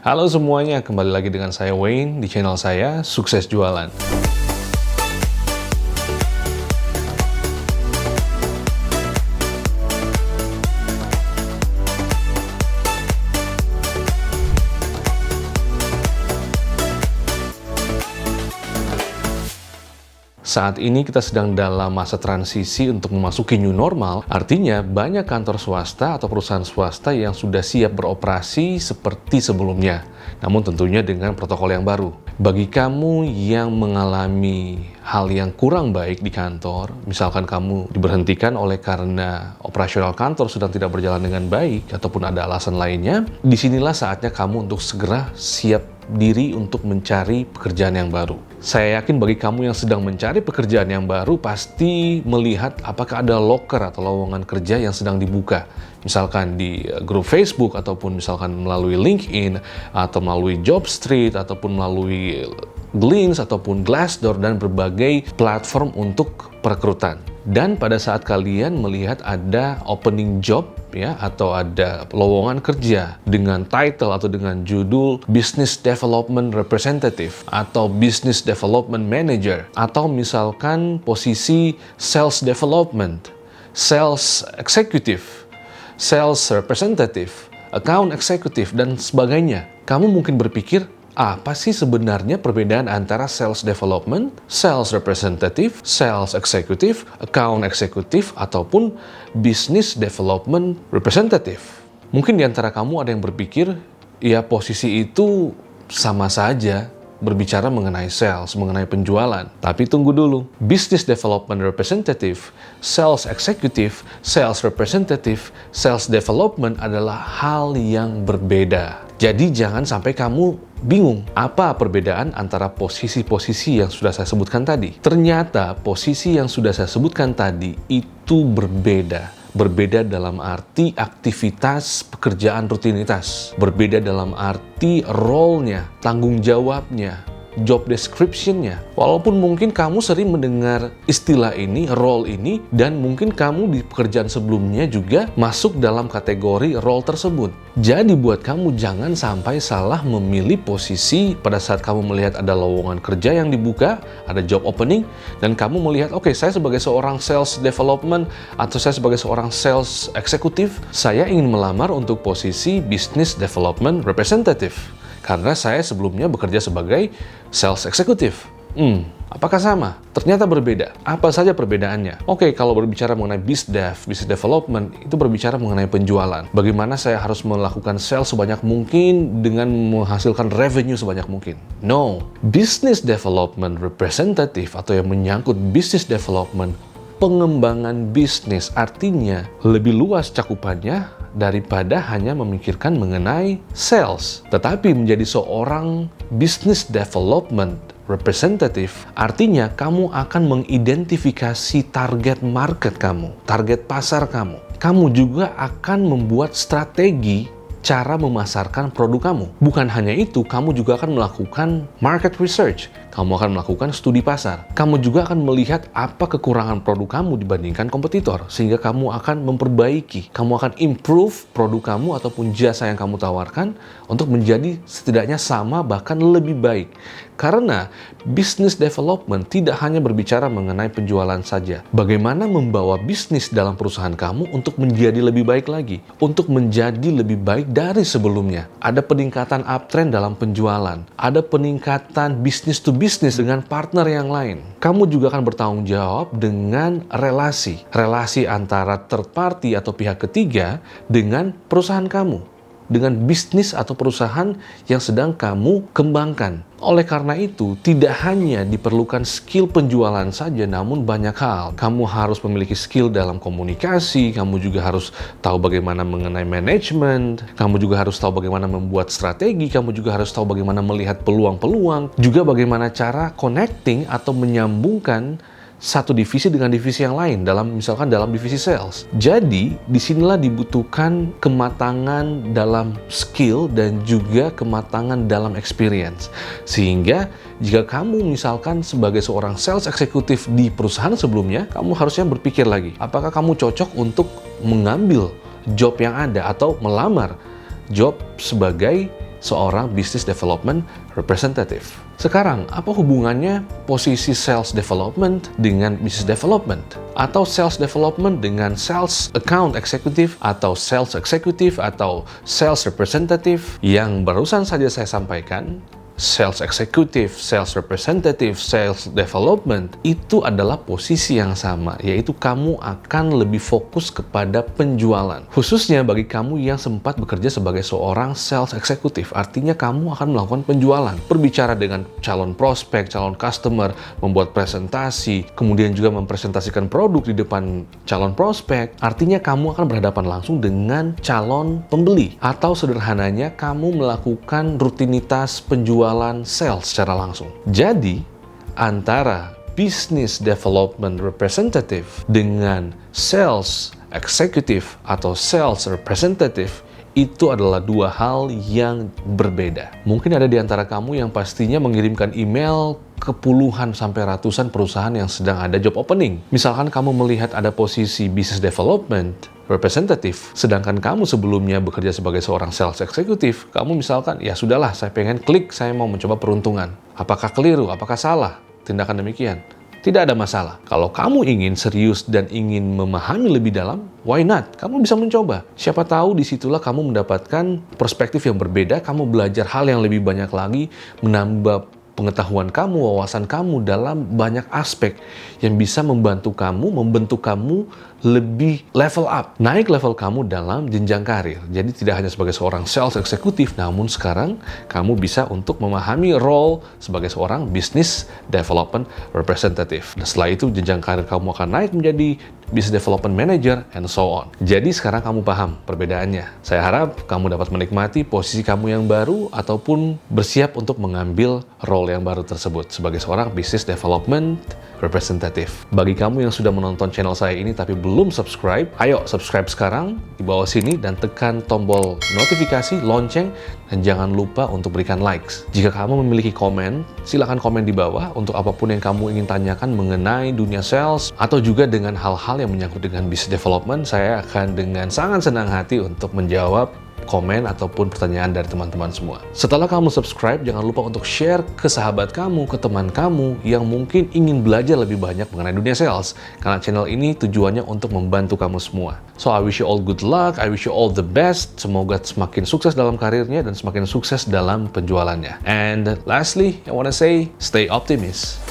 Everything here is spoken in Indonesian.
Halo semuanya, kembali lagi dengan saya Wayne di channel saya Sukses Jualan. Saat ini kita sedang dalam masa transisi untuk memasuki new normal, artinya banyak kantor swasta atau perusahaan swasta yang sudah siap beroperasi seperti sebelumnya, namun tentunya dengan protokol yang baru. Bagi kamu yang mengalami hal yang kurang baik di kantor, misalkan kamu diberhentikan oleh karena operasional kantor sedang tidak berjalan dengan baik, ataupun ada alasan lainnya, disinilah saatnya kamu untuk segera siap diri untuk mencari pekerjaan yang baru. Saya yakin bagi kamu yang sedang mencari pekerjaan yang baru pasti melihat apakah ada loker atau lowongan kerja yang sedang dibuka. Misalkan di grup Facebook, ataupun misalkan melalui LinkedIn, atau melalui Jobstreet, ataupun melalui Glints, ataupun Glassdoor, dan berbagai platform untuk perekrutan. Dan pada saat kalian melihat ada opening job, ya, atau ada lowongan kerja dengan title atau dengan judul Business Development Representative atau Business Development Manager, atau misalkan posisi Sales Development, Sales Executive, Sales Representative, Account Executive, dan sebagainya. Kamu mungkin berpikir, apa sih sebenarnya perbedaan antara sales development, sales representative, sales executive, account executive, ataupun business development representative? Mungkin di antara kamu ada yang berpikir, ya posisi itu sama saja berbicara mengenai sales, mengenai penjualan. Tapi tunggu dulu. Business development representative, sales executive, sales representative, sales development adalah hal yang berbeda. Jadi jangan sampai kamu bingung apa perbedaan antara posisi-posisi yang sudah saya sebutkan tadi. Ternyata posisi yang sudah saya sebutkan tadi itu berbeda. Berbeda dalam arti aktivitas pekerjaan rutinitas. Berbeda dalam arti role-nya, tanggung jawabnya, job description-nya. Walaupun mungkin kamu sering mendengar istilah ini, role ini, dan mungkin kamu di pekerjaan sebelumnya juga masuk dalam kategori role tersebut. Jadi buat kamu jangan sampai salah memilih posisi pada saat kamu melihat ada lowongan kerja yang dibuka, ada job opening, dan kamu melihat, oke, saya sebagai seorang sales development atau saya sebagai seorang sales eksekutif, saya ingin melamar untuk posisi business development representative. Karena saya sebelumnya bekerja sebagai sales eksekutif. Apakah sama? Ternyata berbeda. Apa saja perbedaannya? Oke, kalau berbicara mengenai business development, itu berbicara mengenai penjualan. Bagaimana saya harus melakukan sales sebanyak mungkin dengan menghasilkan revenue sebanyak mungkin. No. Business development representative atau yang menyangkut business development, pengembangan bisnis, artinya lebih luas cakupannya daripada hanya memikirkan mengenai sales. Tetapi menjadi seorang business development representative, artinya kamu akan mengidentifikasi target market kamu, target pasar kamu. Kamu juga akan membuat strategi cara memasarkan produk kamu. Bukan hanya itu, kamu juga akan melakukan market research. Kamu akan melakukan studi pasar. Kamu juga akan melihat apa kekurangan produk kamu dibandingkan kompetitor, sehingga kamu akan memperbaiki. Kamu akan improve produk kamu ataupun jasa yang kamu tawarkan untuk menjadi setidaknya sama, bahkan lebih baik. Karena business development tidak hanya berbicara mengenai penjualan saja. Bagaimana membawa bisnis dalam perusahaan kamu untuk menjadi lebih baik lagi, untuk menjadi lebih baik dari sebelumnya. Ada peningkatan uptrend dalam penjualan, ada peningkatan business to business dengan partner yang lain. Kamu juga akan bertanggung jawab dengan relasi antara third party atau pihak ketiga dengan perusahaan kamu, dengan bisnis atau perusahaan yang sedang kamu kembangkan. Oleh karena itu, tidak hanya diperlukan skill penjualan saja, namun banyak hal. Kamu harus memiliki skill dalam komunikasi, kamu juga harus tahu bagaimana mengenai manajemen, kamu juga harus tahu bagaimana membuat strategi, kamu juga harus tahu bagaimana melihat peluang-peluang, juga bagaimana cara connecting atau menyambungkan satu divisi dengan divisi yang lain, misalkan dalam divisi sales. Jadi, disinilah dibutuhkan kematangan dalam skill dan juga kematangan dalam experience. Sehingga, jika kamu misalkan sebagai seorang sales eksekutif di perusahaan sebelumnya, kamu harusnya berpikir lagi, apakah kamu cocok untuk mengambil job yang ada atau melamar job sebagai seorang business development representative. Sekarang, apa hubungannya posisi sales development dengan business development? Atau sales development dengan sales account executive, atau sales executive, atau sales representative yang barusan saja saya sampaikan? Sales executive, sales representative, sales development itu adalah posisi yang sama, yaitu kamu akan lebih fokus kepada penjualan. Khususnya bagi kamu yang sempat bekerja sebagai seorang sales executive, artinya kamu akan melakukan penjualan, berbicara dengan calon prospek, calon customer, membuat presentasi, kemudian juga mempresentasikan produk di depan calon prospek. Artinya kamu akan berhadapan langsung dengan calon pembeli, atau sederhananya kamu melakukan rutinitas penjualan sales secara langsung. Jadi, antara business development representative dengan sales executive atau sales representative itu adalah dua hal yang berbeda. Mungkin ada di antara kamu yang pastinya mengirimkan email ke puluhan sampai ratusan perusahaan yang sedang ada job opening. Misalkan kamu melihat ada posisi business development representative, sedangkan kamu sebelumnya bekerja sebagai seorang sales executive, kamu misalkan, ya sudahlah, saya pengen klik, saya mau mencoba peruntungan. Apakah keliru? Apakah salah tindakan demikian? Tidak ada masalah. Kalau kamu ingin serius dan ingin memahami lebih dalam, why not? Kamu bisa mencoba. Siapa tahu disitulah kamu mendapatkan perspektif yang berbeda, kamu belajar hal yang lebih banyak lagi, menambah pengetahuan kamu, wawasan kamu dalam banyak aspek yang bisa membantu kamu, membentuk kamu lebih level up, naik level kamu dalam jenjang karir. Jadi tidak hanya sebagai seorang sales eksekutif, namun sekarang kamu bisa untuk memahami role sebagai seorang business development representative. Dan setelah itu jenjang karir kamu akan naik menjadi business development manager and so on. Jadi sekarang kamu paham perbedaannya. Saya harap kamu dapat menikmati posisi kamu yang baru ataupun bersiap untuk mengambil role yang baru tersebut sebagai seorang business development representative. Bagi kamu yang sudah menonton channel saya ini tapi belum subscribe, ayo subscribe sekarang di bawah sini dan tekan tombol notifikasi, lonceng, dan jangan lupa untuk berikan likes. Jika kamu memiliki komen, silakan komen di bawah untuk apapun yang kamu ingin tanyakan mengenai dunia sales atau juga dengan hal-hal yang menyangkut dengan business development. Saya akan dengan sangat senang hati untuk menjawab komen ataupun pertanyaan dari teman-teman semua. Setelah kamu subscribe, jangan lupa untuk share ke sahabat kamu, ke teman kamu yang mungkin ingin belajar lebih banyak mengenai dunia sales. Karena channel ini tujuannya untuk membantu kamu semua. So I wish you all good luck, I wish you all the best. Semoga semakin sukses dalam karirnya dan semakin sukses dalam penjualannya. And lastly, I wanna say, stay optimist.